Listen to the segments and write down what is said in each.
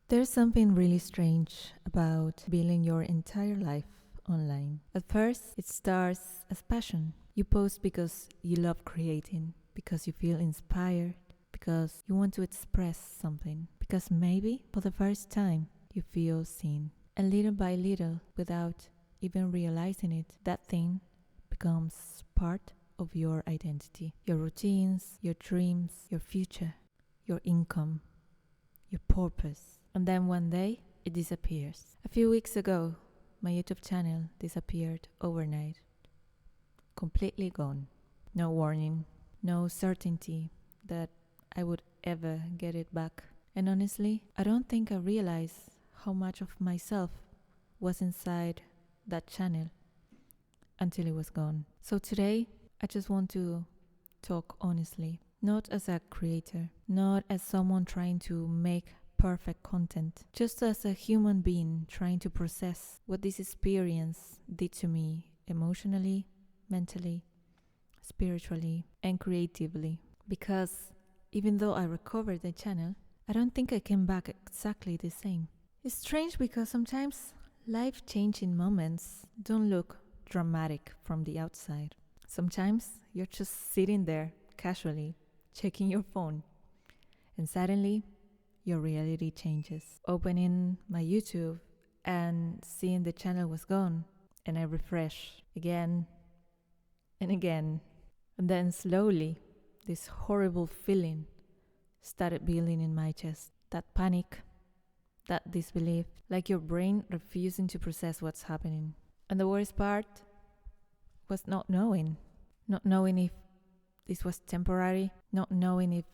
There's something really strange about building your entire life online. At first, it starts as passion. You post because you love creating, because you feel inspired, because you want to express something, because maybe for the first time you feel seen. And little by little, without even realizing it, that thing becomes part of your identity. Your routines, your dreams, your future, your income, your purpose. And then one day, it disappears. A few weeks ago, my YouTube channel disappeared overnight. Completely gone. No warning, no certainty that I would ever get it back. And honestly, I don't think I realized how much of myself was inside that channel until it was gone. So today, I just want to talk honestly, not as a creator, not as someone trying to make perfect content, just as a human being trying to process what this experience did to me emotionally, mentally, spiritually, and creatively. Because even though I recovered the channel, I don't think I came back exactly the same. It's strange because sometimes life-changing moments don't look dramatic from the outside. Sometimes you're just sitting there casually, checking your phone, and suddenly your reality changes. Opening my YouTube and seeing the channel was gone, and I refresh again and again. And then slowly, this horrible feeling started building in my chest. That panic, that disbelief, like your brain refusing to process what's happening. And the worst part was not knowing. Not knowing if this was temporary, not knowing if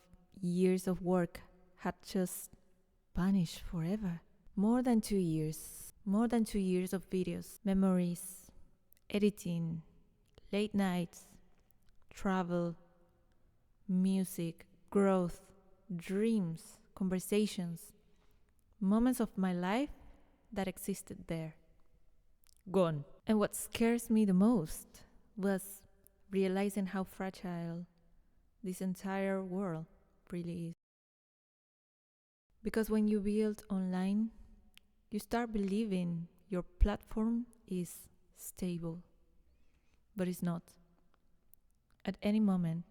years of work had just vanished forever. More than 2 years. More than 2 years of videos, memories, editing, late nights, travel, music, growth, dreams, conversations, moments of my life that existed there. Gone. And what scares me the most was realizing how fragile this entire world really is. Because when you build online, you start believing your platform is stable, but it's not. At any moment,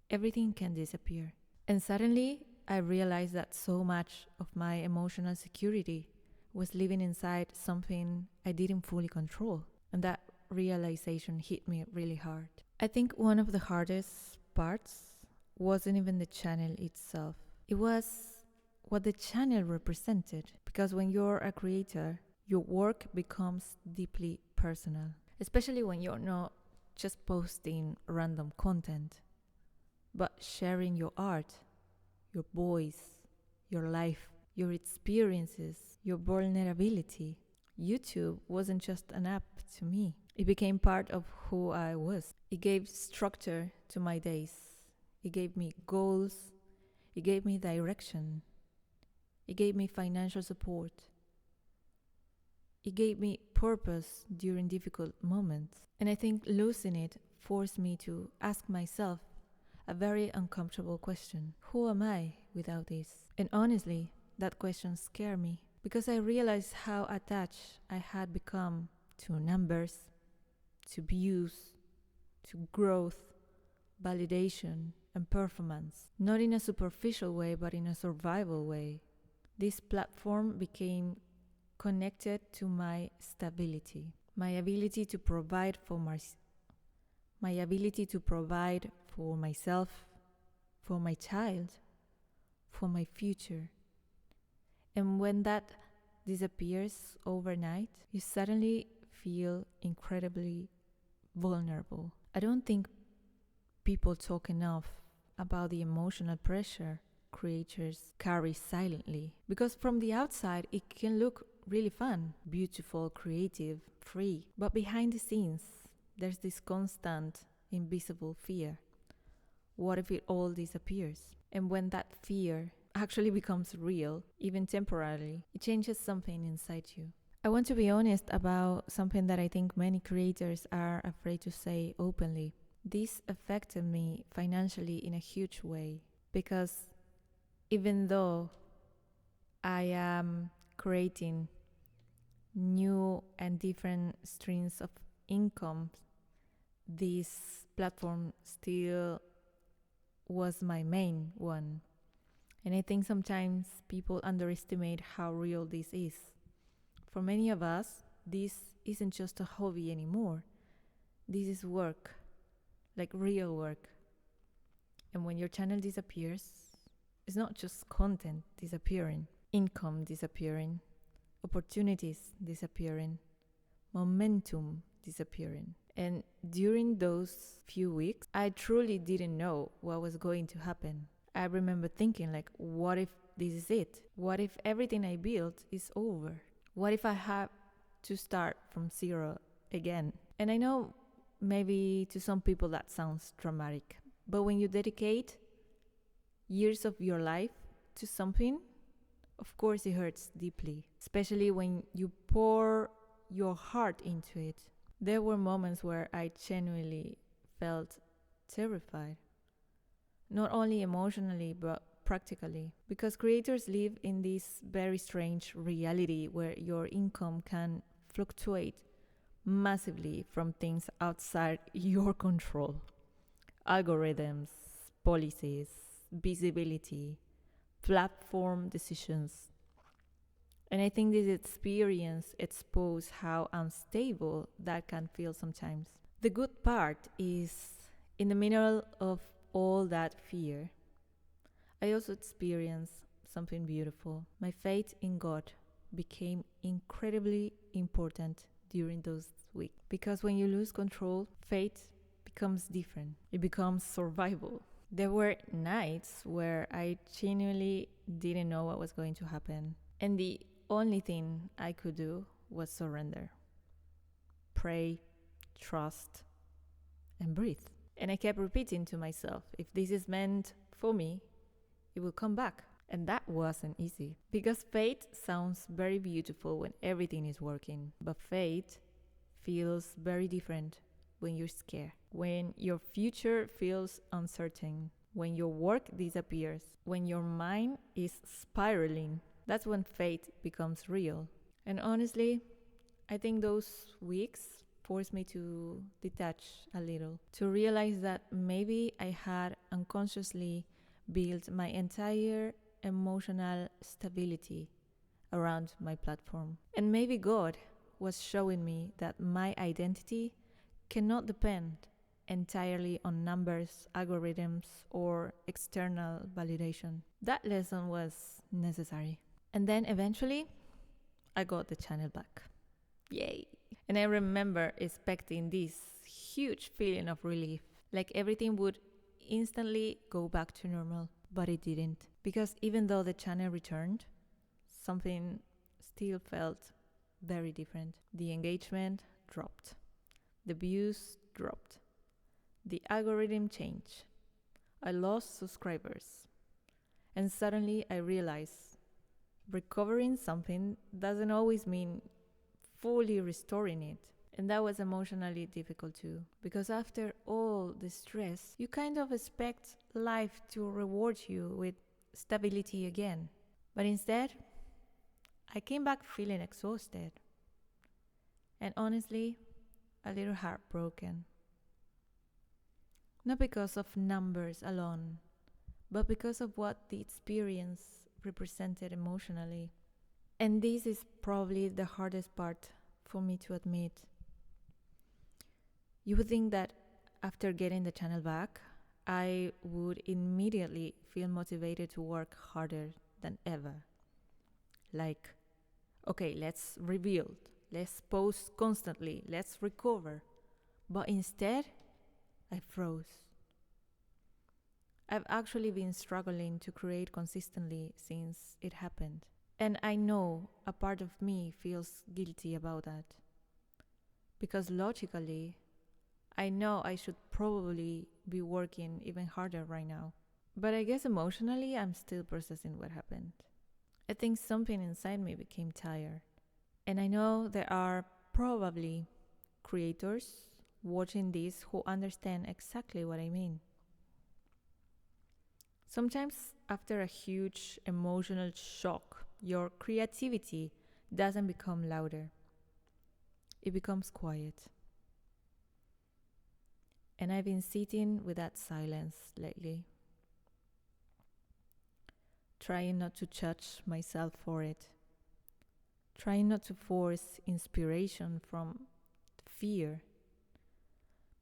everything can disappear. And suddenly, I realized that so much of my emotional security was living inside something I didn't fully control. And that realization hit me really hard. I think one of the hardest parts wasn't even the channel itself. It was what the channel represented. Because when you're a creator, your work becomes deeply personal. Especially when you're not just posting random content, but sharing your art, your voice, your life, your experiences, your vulnerability. YouTube wasn't just an app to me. It became part of who I was. It gave structure to my days. It gave me goals. It gave me direction. It gave me financial support. It gave me purpose during difficult moments. And I think losing it forced me to ask myself a very uncomfortable question. Who am I without this? And honestly, that question scared me because I realized how attached I had become to numbers, to views, to growth, validation, and performance. Not in a superficial way, but in a survival way. This platform became connected to my stability, my ability to provide for myself, for my child, for my future. And when that disappears overnight, you suddenly feel incredibly vulnerable. I don't think people talk enough about the emotional pressure creators carry silently. Because from the outside, it can look really fun, beautiful, creative, free. But behind the scenes, there's this constant, invisible fear. What if it all disappears? And when that fear actually becomes real, even temporarily, it changes something inside you. I want to be honest about something that I think many creators are afraid to say openly. This affected me financially in a huge way because even though I I am creating new and different streams of income, this platform still was my main one. And I think sometimes people underestimate how real this is. For many of us, this isn't just a hobby anymore. This is work, like real work. And when your channel disappears, it's not just content disappearing, income disappearing, opportunities disappearing, momentum disappearing. And during those few weeks, I truly didn't know what was going to happen. I remember thinking, like, what if this is it? What if everything I built is over? What if I have to start from zero again? And I know maybe to some people that sounds dramatic, but when you dedicate years of your life to something, of course it hurts deeply, especially when you pour your heart into it. There were moments where I genuinely felt terrified, not only emotionally but practically, because creators live in this very strange reality where your income can fluctuate massively from things outside your control. Algorithms, policies, visibility, platform decisions. And I think this experience exposed how unstable that can feel sometimes. The good part is, in the middle of all that fear, I also experienced something beautiful. My faith in God became incredibly important during those weeks. Because when you lose control, faith becomes different. It becomes survival. There were nights where I genuinely didn't know what was going to happen. And the only thing I could do was surrender. Pray, trust, and breathe. And I kept repeating to myself, if this is meant for me, it will come back. And that wasn't easy. Because faith sounds very beautiful when everything is working. But faith feels very different when you're scared. When your future feels uncertain. When your work disappears. When your mind is spiraling. That's when faith becomes real. And honestly, I think those weeks forced me to detach a little. To realize that maybe I had unconsciously built my entire emotional stability around my platform. And maybe God was showing me that my identity cannot depend entirely on numbers, algorithms, or external validation. That lesson was necessary. And then eventually, I got the channel back. Yay! And I remember expecting this huge feeling of relief, like everything would instantly go back to normal. But it didn't. Because even though the channel returned, something still felt very different. The engagement dropped. The views dropped. The algorithm changed. I lost subscribers. And suddenly I realized recovering something doesn't always mean fully restoring it. And that was emotionally difficult too. Because after all the stress, you kind of expect life to reward you with stability again. But instead, I came back feeling exhausted. And honestly, a little heartbroken. Not because of numbers alone, but because of what the experience represented emotionally. And this is probably the hardest part for me to admit. You would think that after getting the channel back, I would immediately feel motivated to work harder than ever. Like, okay, let's rebuild, let's post constantly, let's recover. But instead, I froze. I've actually been struggling to create consistently since it happened. And I know a part of me feels guilty about that. Because logically, I know I should probably be working even harder right now. But I guess emotionally, I'm still processing what happened. I think something inside me became tired. And I know there are probably creators watching this who understand exactly what I mean. Sometimes after a huge emotional shock, your creativity doesn't become louder. It becomes quiet. And I've been sitting with that silence lately, trying not to judge myself for it, trying not to force inspiration from fear,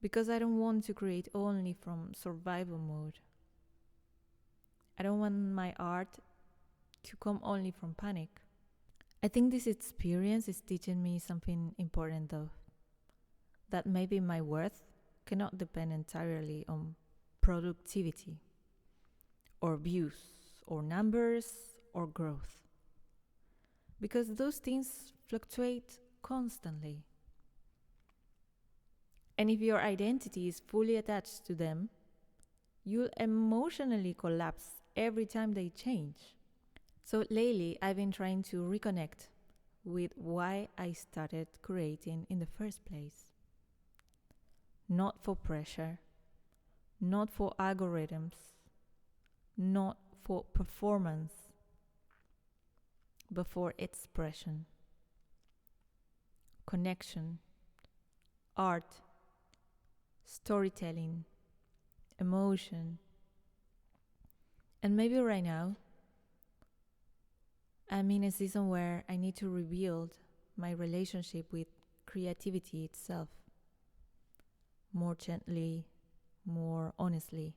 because I don't want to create only from survival mode. I don't want my art to come only from panic. I think this experience is teaching me something important though, that maybe my worth cannot depend entirely on productivity or views or numbers or growth, because those things fluctuate constantly. And if your identity is fully attached to them, you'll emotionally collapse every time they change. So lately, I've been trying to reconnect with why I started creating in the first place. Not for pressure, not for algorithms, not for performance, but for expression, connection, art, storytelling, emotion. And maybe right now, I'm in a season where I need to rebuild my relationship with creativity itself more gently, more honestly,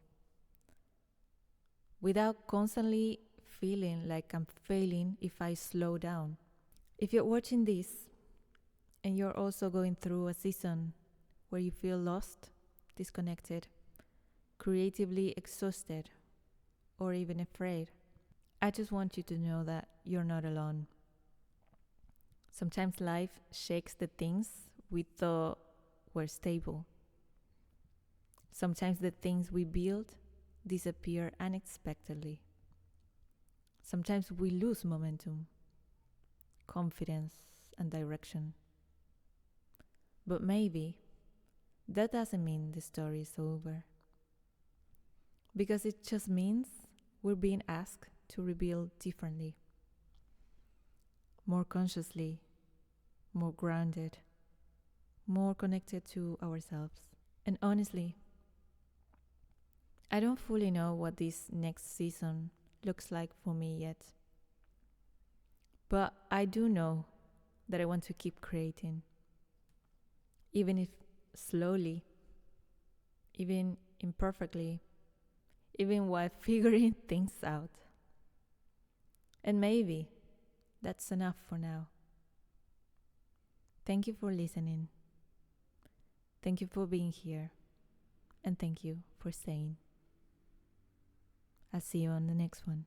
without constantly feeling like I'm failing if I slow down. If you're watching this and you're also going through a season where you feel lost, disconnected, creatively exhausted, or even afraid, I just want you to know that you're not alone. Sometimes life shakes the things we thought were stable. Sometimes the things we build disappear unexpectedly. Sometimes we lose momentum, confidence, and direction. But maybe that doesn't mean the story is over, because it just means we're being asked to rebuild differently, more consciously, more grounded, more connected to ourselves. And honestly, I don't fully know what this next season looks like for me yet. But I do know that I want to keep creating, even if slowly, even imperfectly, even while figuring things out. And maybe that's enough for now. Thank you for listening. Thank you for being here. And thank you for staying. I'll see you on the next one.